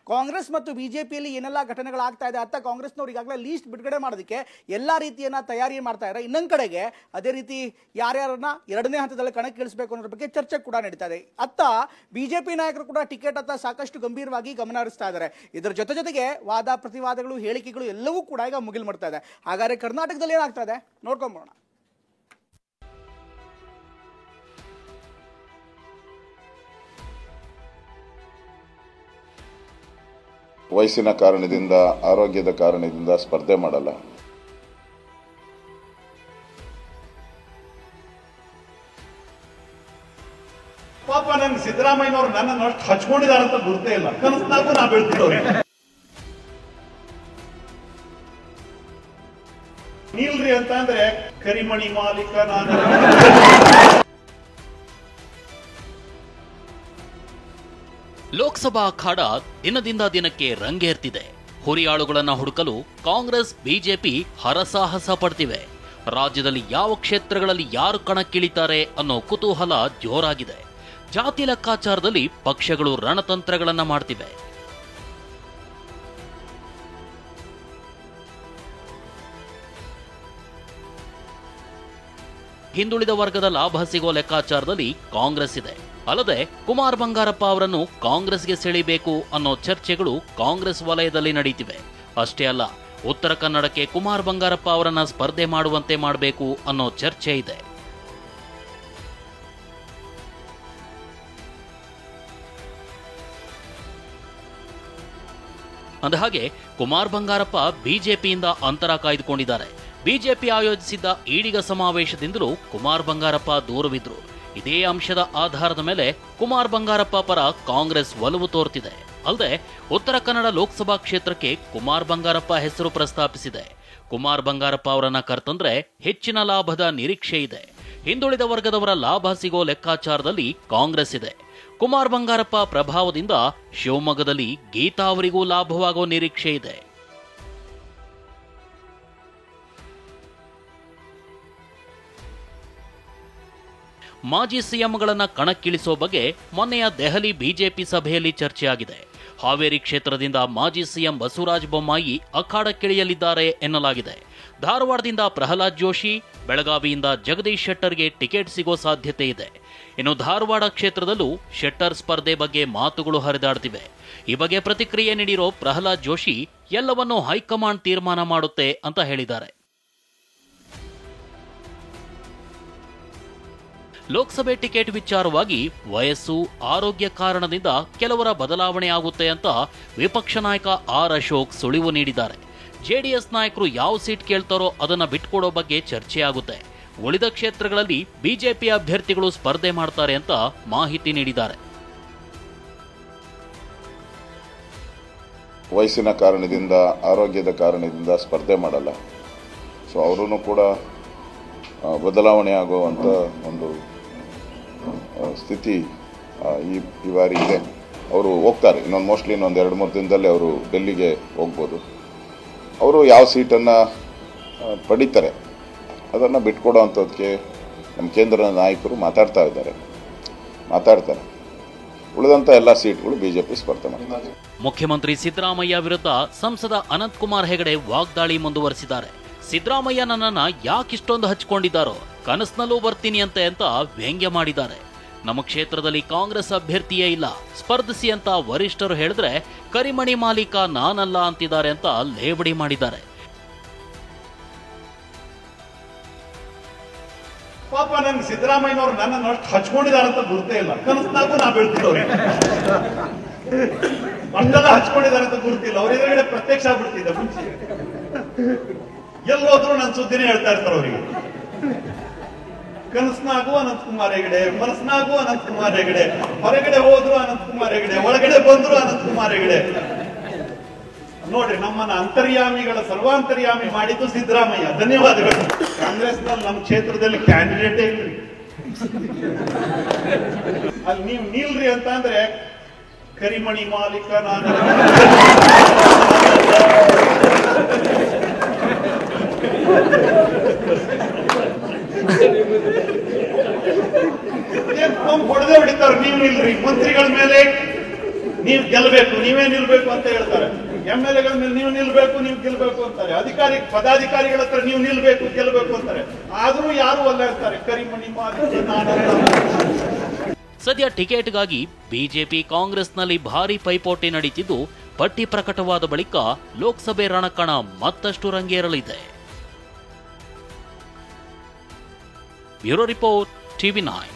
ಕಾಂಗ್ರೆಸ್ ಮತ್ತು ಬಿಜೆಪಿಯಲ್ಲಿ ಏನೆಲ್ಲ ಘಟನೆಗಳಾಗ್ತಾ ಇದೆ ಅಂತ ಕಾಂಗ್ರೆಸ್ನವ್ರು ಈಗಾಗಲೇ ಲೀಸ್ಟ್ ಬಿಡುಗಡೆ ಮಾಡೋದಕ್ಕೆ ಎಲ್ಲಾ ರೀತಿಯನ್ನ ತಯಾರಿ ಮಾಡ್ತಾ ಇದ್ದಾರೆ. ಇನ್ನೊಂದು ಕಡೆಗೆ ಅದೇ ರೀತಿ ಯಾರ್ಯಾರನ್ನ ಎರಡನೇ ಹಂತದಲ್ಲಿ ಕಣಕ್ಕೆ ಇಳಿಸಬೇಕು ಅನ್ನೋದ್ರ ಬಗ್ಗೆ ಚರ್ಚೆ ಕೂಡ ನಡೀತಾ ಇದೆ. ಅತ್ತ ಬಿಜೆಪಿ ನಾಯಕರು ಕೂಡ ಟಿಕೆಟ್ ಅತ್ತ ಸಾಕಷ್ಟು ಗಂಭೀರವಾಗಿ ಗಮನ ಹರಿಸ್ತಾ ಇದ್ದಾರೆ. ಇದರ ಜೊತೆಗೆ ವಾದ ಪ್ರತಿವಾದಗಳು, ಹೇಳಿಕೆಗಳು ಎಲ್ಲವೂ ಕೂಡ ಈಗ ಮುಗಿಲು ಮಾಡ್ತಾ ಇದೆ. ಹಾಗಾದ್ರೆ ಕರ್ನಾಟಕದಲ್ಲಿ ಏನಾಗ್ತಾ ಇದೆ ನೋಡ್ಕೊಂಬೋಣ. ವಯಸ್ಸಿನ ಕಾರಣದಿಂದ, ಆರೋಗ್ಯದ ಕಾರಣದಿಂದ ಸ್ಪರ್ಧೆ ಮಾಡಲ್ಲ. ಪಾಪ ನನ್ ಸಿದ್ದರಾಮಯ್ಯನವರು ನನ್ನನ್ನು ಅಷ್ಟು ಹಚ್ಕೊಂಡಿದಾರಂತ ಗುರ್ತೇ ಇಲ್ಲ. ಕನಸ್ನಾಗೂ ನಾ ಬೀಳ್ತಿದ್ದವ್ರಿ. ನಿಲ್ರಿ ಅಂತ ಅಂದ್ರೆ ಕರಿಮಣಿ ಮಾಲೀಕ ನಾನು. ಲೋಕಸಭಾ ಅಖಾಡ ದಿನದಿಂದ ದಿನಕ್ಕೆ ರಂಗೇರ್ತಿದೆ. ಹುರಿಯಾಳುಗಳನ್ನ ಹುಡುಕಲು ಕಾಂಗ್ರೆಸ್, ಬಿಜೆಪಿ ಹರಸಾಹಸ ಪಡ್ತಿವೆ. ರಾಜ್ಯದಲ್ಲಿ ಯಾವ ಕ್ಷೇತ್ರಗಳಲ್ಲಿ ಯಾರು ಕಣಕ್ಕಿಳಿತಾರೆ ಅನ್ನೋ ಕುತೂಹಲ ಜೋರಾಗಿದೆ. ಜಾತಿ ಲೆಕ್ಕಾಚಾರದಲ್ಲಿ ಪಕ್ಷಗಳು ರಣತಂತ್ರಗಳನ್ನ ಮಾಡ್ತಿವೆ. ಹಿಂದುಳಿದ ವರ್ಗದ ಲಾಭ ಸಿಗೋ ಲೆಕ್ಕಾಚಾರದಲ್ಲಿ ಕಾಂಗ್ರೆಸ್ ಇದೆ. ಅಲ್ಲದೆ ಕುಮಾರ್ ಬಂಗಾರಪ್ಪ ಅವರನ್ನು ಕಾಂಗ್ರೆಸ್ಗೆ ಸೆಳೆಯಬೇಕು ಅನ್ನೋ ಚರ್ಚೆಗಳು ಕಾಂಗ್ರೆಸ್ ವಲಯದಲ್ಲಿ ನಡೀತಿವೆ. ಅಷ್ಟೇ ಅಲ್ಲ, ಉತ್ತರ ಕನ್ನಡಕ್ಕೆ ಕುಮಾರ್ ಬಂಗಾರಪ್ಪ ಅವರನ್ನ ಸ್ಪರ್ಧೆ ಮಾಡುವಂತೆ ಮಾಡಬೇಕು ಅನ್ನೋ ಚರ್ಚೆ ಇದೆ. ಅಂದಹಾಗೆ ಕುಮಾರ್ ಬಂಗಾರಪ್ಪ ಬಿಜೆಪಿಯಿಂದ ಅಂತರ ಕಾಯ್ದುಕೊಂಡಿದ್ದಾರೆ. ಬಿಜೆಪಿ ಆಯೋಜಿಸಿದ್ದ ಈಡಿಗ ಸಮಾವೇಶದಿಂದಲೂ ಕುಮಾರ್ ಬಂಗಾರಪ್ಪ ದೂರವಿದ್ರು. ಇದೇ ಅಂಶದ ಆಧಾರದ ಮೇಲೆ ಕುಮಾರ್ ಬಂಗಾರಪ್ಪ ಪರ ಕಾಂಗ್ರೆಸ್ ಒಲವು ತೋರ್ತಿದೆ. ಅಲ್ಲದೆ ಉತ್ತರ ಕನ್ನಡ ಲೋಕಸಭಾ ಕ್ಷೇತ್ರಕ್ಕೆ ಕುಮಾರ್ ಬಂಗಾರಪ್ಪ ಹೆಸರು ಪ್ರಸ್ತಾಪಿಸಿದೆ. ಕುಮಾರ್ ಬಂಗಾರಪ್ಪ ಅವರನ್ನ ಕರ್ತಂದ್ರೆ ಹೆಚ್ಚಿನ ಲಾಭದ ನಿರೀಕ್ಷೆ ಇದೆ. ಹಿಂದುಳಿದ ವರ್ಗದವರ ಲಾಭ ಸಿಗೋ ಲೆಕ್ಕಾಚಾರದಲ್ಲಿ ಕಾಂಗ್ರೆಸ್ ಇದೆ. ಕುಮಾರ್ ಬಂಗಾರಪ್ಪ ಪ್ರಭಾವದಿಂದ ಶಿವಮೊಗ್ಗದಲ್ಲಿ ಗೀತಾ ಅವರಿಗೂ ಲಾಭವಾಗೋ ನಿರೀಕ್ಷೆ ಇದೆ. ಮಾಜಿ ಸಿಎಂಗಳನ್ನ ಕಣಕ್ಕಿಳಿಸೋ ಬಗ್ಗೆ ಮೊನ್ನೆಯ ದೆಹಲಿ ಬಿಜೆಪಿ ಸಭೆಯಲ್ಲಿ ಚರ್ಚೆಯಾಗಿದೆ. ಹಾವೇರಿ ಕ್ಷೇತ್ರದಿಂದ ಮಾಜಿ ಸಿಎಂ ಬಸವರಾಜ ಬೊಮ್ಮಾಯಿ ಅಖಾಡಕ್ಕಿಳಿಯಲಿದ್ದಾರೆ ಎನ್ನಲಾಗಿದೆ. ಧಾರವಾಡದಿಂದ ಪ್ರಹ್ಲಾದ್ ಜೋಶಿ, ಬೆಳಗಾವಿಯಿಂದ ಜಗದೀಶ್ ಶೆಟ್ಟರ್ಗೆ ಟಿಕೆಟ್ ಸಿಗೋ ಸಾಧ್ಯತೆ ಇದೆ. ಇನ್ನು ಧಾರವಾಡ ಕ್ಷೇತ್ರದಲ್ಲೂ ಶೆಟ್ಟರ್ ಸ್ಪರ್ಧೆ ಬಗ್ಗೆ ಮಾತುಗಳು ಹರಿದಾಡ್ತಿವೆ. ಈ ಬಗ್ಗೆ ಪ್ರತಿಕ್ರಿಯೆ ನೀಡಿರೋ ಪ್ರಹ್ಲಾದ್ ಜೋಶಿ ಎಲ್ಲವನ್ನೂ ಹೈಕಮಾಂಡ್ ತೀರ್ಮಾನ ಮಾಡುತ್ತೆ ಅಂತ ಹೇಳಿದ್ದಾರೆ. ಲೋಕಸಭೆ ಟಿಕೆಟ್ ವಿಚಾರವಾಗಿ ವಯಸ್ಸು, ಆರೋಗ್ಯ ಕಾರಣದಿಂದ ಕೆಲವರ ಬದಲಾವಣೆ ಆಗುತ್ತೆ ಅಂತ ವಿಪಕ್ಷ ನಾಯಕ ಆರ್ ಅಶೋಕ್ ಸುಳಿವು ನೀಡಿದ್ದಾರೆ. ಜೆಡಿಎಸ್ ನಾಯಕರು ಯಾವ ಸೀಟ್ ಕೇಳ್ತಾರೋ ಅದನ್ನ ಬಿಟ್ಕೊಡೋ ಬಗ್ಗೆ ಚರ್ಚೆಯಾಗುತ್ತೆ. ಉಳಿದ ಕ್ಷೇತ್ರಗಳಲ್ಲಿ ಬಿಜೆಪಿ ಅಭ್ಯರ್ಥಿಗಳು ಸ್ಪರ್ಧೆ ಮಾಡ್ತಾರೆ ಅಂತ ಮಾಹಿತಿ ನೀಡಿದ್ದಾರೆ. ವಯಸ್ಸಿನ ಕಾರಣದಿಂದ, ಆರೋಗ್ಯದ ಕಾರಣದಿಂದ ಸ್ಪರ್ಧೆ ಮಾಡಲ್ಲ. ಸೊ ಅವರೂ ಕೂಡ ಬದಲಾವಣೆ ಆಗುವಂಥ ಒಂದು ಸ್ಥಿತಿ ಈ ಬಾರಿ ಇದೆ. ಅವರು ಹೋಗ್ತಾರೆ. ಮೋಸ್ಟ್ಲಿ ಇನ್ನೊಂದು 2-3 ದಿನದಲ್ಲಿ ಅವರು ಡೆಲ್ಲಿಗೆ ಹೋಗ್ಬೋದು. ಅವರು ಯಾವ ಸೀಟನ್ನು ಪಡಿತಾರೆ ಅದನ್ನು ಬಿಟ್ಕೊಡೋ ಅಂಥದ್ದಕ್ಕೆ ನಮ್ಮ ಕೇಂದ್ರದ ನಾಯಕರು ಮಾತಾಡ್ತಾರೆ. ಉಳಿದಂಥ ಎಲ್ಲ ಸೀಟ್ಗಳು ಬಿಜೆಪಿ ಸ್ಪರ್ಧೆ ಮಾಡ್ತಾರೆ. ಮುಖ್ಯಮಂತ್ರಿ ಸಿದ್ದರಾಮಯ್ಯ ವಿರುದ್ಧ ಸಂಸದ ಅನಂತ್ ಕುಮಾರ್ ಹೆಗಡೆ ವಾಗ್ದಾಳಿ ಮುಂದುವರೆಸಿದ್ದಾರೆ. ಸಿದ್ದರಾಮಯ್ಯ ನನ್ನನ್ನ ಯಾಕಿಷ್ಟೊಂದು ಹಚ್ಕೊಂಡಿದ್ದಾರೋ, ಕನಸ್ನಲ್ಲೂ ಬರ್ತೀನಿ ಅಂತ ವ್ಯಂಗ್ಯ ಮಾಡಿದ್ದಾರೆ. ನಮ್ಮ ಕ್ಷೇತ್ರದಲ್ಲಿ ಕಾಂಗ್ರೆಸ್ ಅಭ್ಯರ್ಥಿಯೇ ಇಲ್ಲ, ಸ್ಪರ್ಧಿಸಿ ಅಂತ ವರಿಷ್ಠರು ಹೇಳಿದ್ರೆ ಕರಿಮಣಿ ಮಾಲೀಕ ನಾನಲ್ಲ ಅಂತಿದ್ದಾರೆ ಅಂತ ಲೇವಡಿ ಮಾಡಿದ್ದಾರೆ. ಪಾಪ ನನ್ ಸಿದ್ದರಾಮಯ್ಯನವರು ನನ್ನನ್ನು ಅಷ್ಟು ಹಚ್ಕೊಂಡಿದಾರಂತ ಗುರ್ತೇ ಇಲ್ಲ. ಕನಸ್ನಾಗೂ ನಾ ಬೀಳ್ತಿದ್ದವ್ರಿ. ಅಷ್ಟೆಲ್ಲ ಹಚ್ಕೊಂಡಿದಾರಂತ ಗುರ್ತಿಲ್ಲ. ಅವ್ರ ಎದುರುಗಡೆ ಪ್ರತ್ಯಕ್ಷ ಆಗ್ಬಿಡ್ತಿದ್ದೆ ಮುಂಚೆ. ಎಲ್ಲೋದ್ರು ನನ್ನ ಸುದ್ದಿನೇ ಹೇಳ್ತಾ ಇರ್ತಾರೆ ಅವರಿಗೆ. ಕನಸ್ನಾಗೂ ಅನಂತ್ ಕುಮಾರ್ ಹೆಗಡೆ, ಮನಸ್ನಾಗೂ ಅನಂತ್ ಕುಮಾರ್ ಹೆಗಡೆ, ಹೊರಗಡೆ ಹೋದ್ರು ಅನಂತ್ ಕುಮಾರ್ ಹೆಗಡೆ, ಒಳಗಡೆ ಬಂದ್ರು ಅನಂತ್ ಕುಮಾರ್ ಹೆಗಡೆ. ನೋಡ್ರಿ, ನಮ್ಮನ್ನ ಅಂತರ್ಯಾಮಿಗಳ ಸರ್ವಾಂತರ್ಯಾಮಿ ಮಾಡಿದ್ದು ಸಿದ್ದರಾಮಯ್ಯ. ಧನ್ಯವಾದಗಳು. ಕಾಂಗ್ರೆಸ್ನಲ್ಲಿ ನಮ್ಮ ಕ್ಷೇತ್ರದಲ್ಲಿ ಕ್ಯಾಂಡಿಡೇಟೇ ಇಲ್ರಿ. ಅಲ್ಲಿ ನೀವು ನಿಲ್ರಿ ಅಂತ ಅಂದ್ರೆ ಕರಿಮಣಿ ಮಾಲೀಕ ನಾನು. ಹೊಡೆದೇ ಹೊಡಿತಾರ. ನೀವು ನಿಲ್ರಿ. ಮಂತ್ರಿಗಳ ಮೇಲೆ ನೀವು ಗೆಲ್ಲಬೇಕು, ನೀವೇ ನಿಲ್ಬೇಕು ಅಂತ ಹೇಳ್ತಾರೆ. MLA-ಗಳ ಮೇಲೆ ನೀವು ನಿಲ್ಬೇಕು, ನೀವು ಗೆಲ್ಲಬೇಕು ಅಂತಾರೆ. ಪದಾಧಿಕಾರಿಗಳ ಹತ್ರ ನೀವು ನಿಲ್ಬೇಕು, ಗೆಲ್ಲಬೇಕು ಅಂತಾರೆ. ಆದ್ರೂ ಯಾರು ಅಲ್ಲ ಅಂತಾರೆ. ಕರಿಮಣಿ ಮಾದಿ ಸದ್ಯ ಟಿಕೆಟ್ಗಾಗಿ ಬಿಜೆಪಿ ಕಾಂಗ್ರೆಸ್ನಲ್ಲಿ ಭಾರೀ ಪೈಪೋಟಿ ನಡೀತಿದ್ದು, ಪಟ್ಟಿ ಪ್ರಕಟವಾದ ಬಳಿಕ ಲೋಕಸಭೆ ರಣಕಣ ಮತ್ತಷ್ಟು ರಂಗೇರಲಿದೆ. Bureau report, TV9.